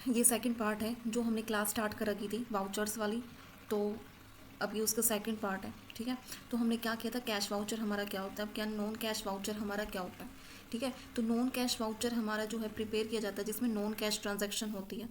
ये second part है जो हमने क्लास स्टार्ट कर रखी थी वाउचर्स वाली। तो अब ये उसका सेकंड पार्ट है, ठीक है। तो हमने क्या किया था, कैश वाउचर हमारा क्या होता है, अब क्या नॉन कैश वाउचर हमारा क्या होता है, ठीक है। तो नॉन कैश वाउचर हमारा जो है प्रिपेयर किया जाता है जिसमें नॉन कैश ट्रांजैक्शन होती है।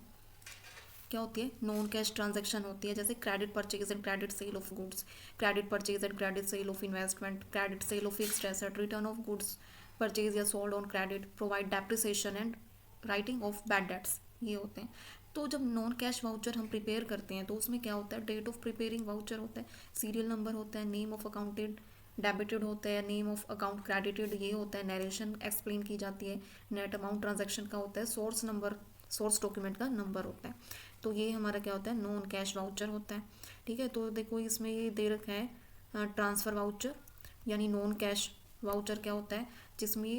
क्या होती है, नॉन कैश ट्रांजैक्शन होती है, जैसे credit purchase and credit sale of goods, credit purchase and credit sale of investment, credit sale of fixed asset, return of goods purchase या sold on credit, provide depreciation and writing off bad debts, ये होते हैं। तो जब non cash voucher हम prepare करते हैं तो उसमें क्या होता है, डेट ऑफ प्रिपेयरिंग वाउचर होता है, सीरियल नंबर होता है, नेम ऑफ अकाउंटेड डेबिटेड होता है, नेम ऑफ अकाउंट क्रेडिटेड ये होता है, नरेशन एक्सप्लेन की जाती है, नेट अमाउंट ट्रांजैक्शन का होता है, सोर्स नंबर सोर्स डॉक्यूमेंट का नंबर होता है। तो ये हमारा क्या होता है, नॉन कैश वाउचर होता है, ठीक है। तो देखो इसमें ये दे रखा है ट्रांसफ़र वाउचर, यानी नॉन कैश वाउचर क्या होता है, जिसमें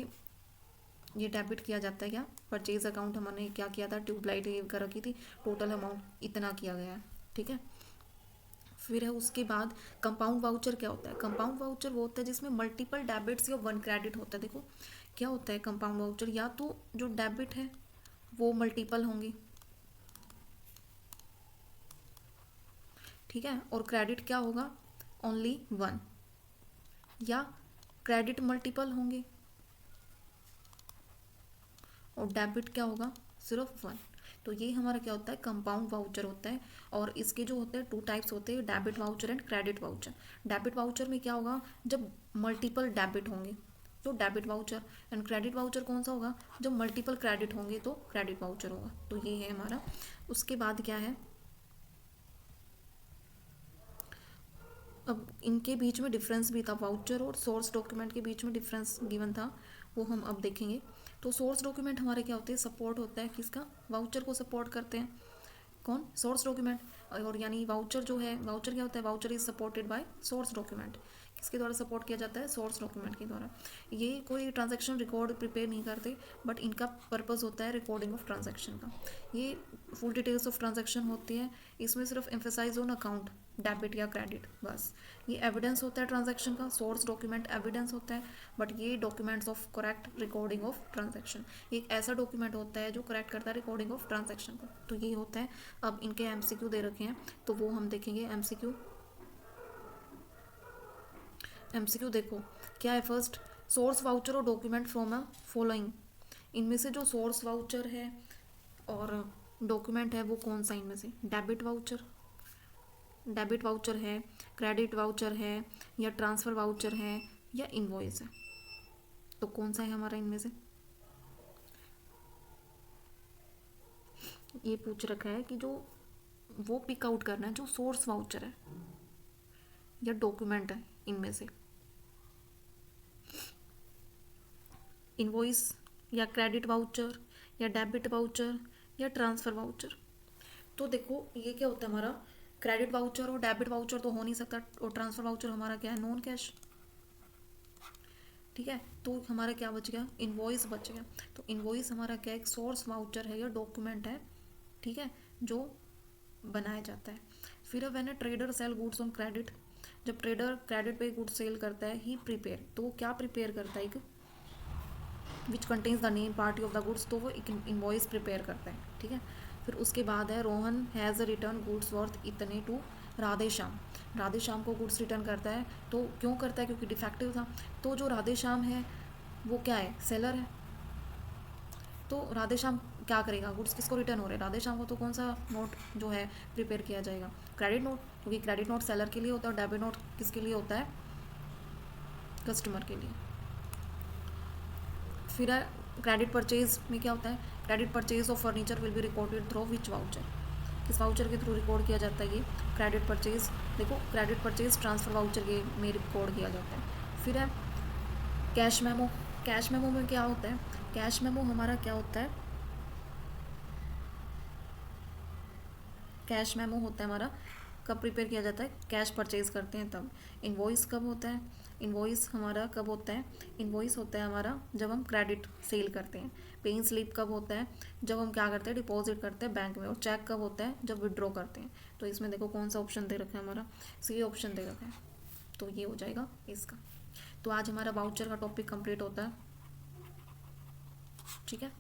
ये डेबिट किया जाता है, क्या परचेज अकाउंट हमने क्या किया था, ट्यूबलाइट ये कर रखी थी, टोटल अमाउंट इतना किया गया है, ठीक है। फिर है उसके बाद कंपाउंड वाउचर क्या होता है, कंपाउंड वाउचर वो होता है जिसमें मल्टीपल डेबिट्स या वन क्रेडिट होता है। देखो क्या होता है कंपाउंड वाउचर, या तो जो डेबिट है वो मल्टीपल होंगे, ठीक है, और क्रेडिट क्या होगा, ओनली वन, या क्रेडिट मल्टीपल होंगे और डेबिट क्या होगा, सिर्फ वन। तो ये हमारा क्या होता है, कंपाउंड वाउचर होता है। और इसके जो होते हैं टू टाइप्स होते हैं, debit voucher and credit voucher. Debit voucher में क्या होगा, जब मल्टीपल डेबिट होंगे तो debit voucher, and credit voucher कौन सा होगा, जब मल्टीपल क्रेडिट होंगे तो क्रेडिट वाउचर होगा। तो ये है हमारा। उसके बाद क्या है, अब इनके बीच में डिफरेंस भी था, वाउचर और सोर्स डॉक्यूमेंट के बीच में डिफरेंस गिवन था, वो हम अब देखेंगे। तो सोर्स डॉक्यूमेंट हमारे क्या होते हैं, सपोर्ट होता है किसका, वाउचर को सपोर्ट करते हैं, कौन, सोर्स डॉक्यूमेंट। और यानी वाउचर जो है, वाउचर क्या होता है, voucher is supported by source document. किसके द्वारा सपोर्ट किया जाता है, सोर्स डॉक्यूमेंट के द्वारा। ये कोई ट्रांजैक्शन रिकॉर्ड प्रिपेयर नहीं करते, बट इनका पर्पस होता है रिकॉर्डिंग ऑफ ट्रांजैक्शन का। ये फुल डिटेल्स ऑफ ट्रांजैक्शन होती है, इसमें सिर्फ एम्फेसाइज ऑन अकाउंट, डेबिट या क्रेडिट, बस। ये एविडेंस होता है ट्रांजैक्शन का, सोर्स डॉक्यूमेंट एविडेंस होता है, बट ये documents of correct recording of transaction. एक ऐसा डॉक्यूमेंट होता है जो करेक्ट करता है रिकॉर्डिंग ऑफ ट्रांजैक्शन को। तो ये होता है। अब इनके एमसीक्यू दे रखे हैं तो वो हम देखेंगे। एमसीक्यू, एमसीक्यू देखो क्या है, फर्स्ट, सोर्स वाउचर और डॉक्यूमेंट फ्रॉम अ फॉलोइंग, इनमें से जो सोर्स वाउचर है और डॉक्यूमेंट है वो कौन सा इनमें से, डेबिट वाउचर, डेबिट वाउचर है, क्रेडिट वाउचर है, या ट्रांसफ़र वाउचर है, या इनवॉइस है। तो कौन सा है हमारा इनमें से, ये पूछ रखा है कि जो वो पिक आउट करना है जो सोर्स वाउचर है या डॉक्यूमेंट है इनमें से, इनवॉइस या क्रेडिट वाउचर या डेबिट वाउचर या ट्रांसफ़र वाउचर। तो देखो ये क्या होता है हमारा, क्रेडिट वाउचर और डेबिट वाउचर तो हो नहीं सकता, और ट्रांसफ़र वाउचर हमारा क्या है, नॉन कैश, ठीक है। तो हमारा क्या बच गया, इनवॉइस बच गया। तो इनवॉइस हमारा क्या है, एक सोर्स वाउचर है या डॉक्यूमेंट है, ठीक है, जो बनाया जाता है। फिर when a trader sell goods on credit, जब ट्रेडर क्रेडिट पे गुड्स सेल करता है, ही प्रिपेयर, तो वो क्या प्रिपेयर करता है, एक which contains the name party of the goods, तो वो एक इनवॉइस प्रिपेयर करता है, ठीक है। फिर उसके बाद है Rohan has return goods worth इतने टू राधे श्याम, राधे श्याम को गुड्स रिटर्न करता है। तो क्यों करता है, क्योंकि डिफेक्टिव था। तो जो राधे श्याम है वो क्या है, सेलर है। तो राधे श्याम क्या करेगा, गुड्स किसको रिटर्न हो रहे हैं, राधे श्याम को। तो कौन सा नोट जो है प्रिपेयर किया जाएगा, क्रेडिट नोट, क्योंकि क्रेडिट नोट सेलर के लिए होता है और डेबिट नोट किसके लिए होता है, कस्टमर के लिए। फिर क्रेडिट परचेज में क्या होता है, credit purchase of furniture will be recorded through which voucher, किस वाउचर के थ्रू रिकॉर्ड किया जाता है ये, क्रेडिट परचेज। देखो क्रेडिट परचेज ट्रांसफ़र वाउचर के में रिकॉर्ड किया जाता है। फिर है कैश मेमो, कैश मेमो में क्या होता है, कैश मेमो हमारा क्या होता है, कैश मेमो होता है हमारा कब प्रिपेयर किया जाता है, कैश परचेज करते हैं तब। इनवॉइस कब होता है, इनवॉइस हमारा कब होता है, इनवॉइस होता है हमारा जब हम क्रेडिट सेल करते हैं। पेइंग स्लिप कब होता है, जब हम क्या करते हैं, डिपॉजिट करते हैं बैंक में। और चेक कब होता है, जब विड्रॉ करते हैं। तो इसमें देखो कौन सा ऑप्शन दे रखा है हमारा, सी ऑप्शन दे रखा है, तो ये हो जाएगा इसका। तो आज हमारा वाउचर का टॉपिक कंप्लीट होता है, ठीक है।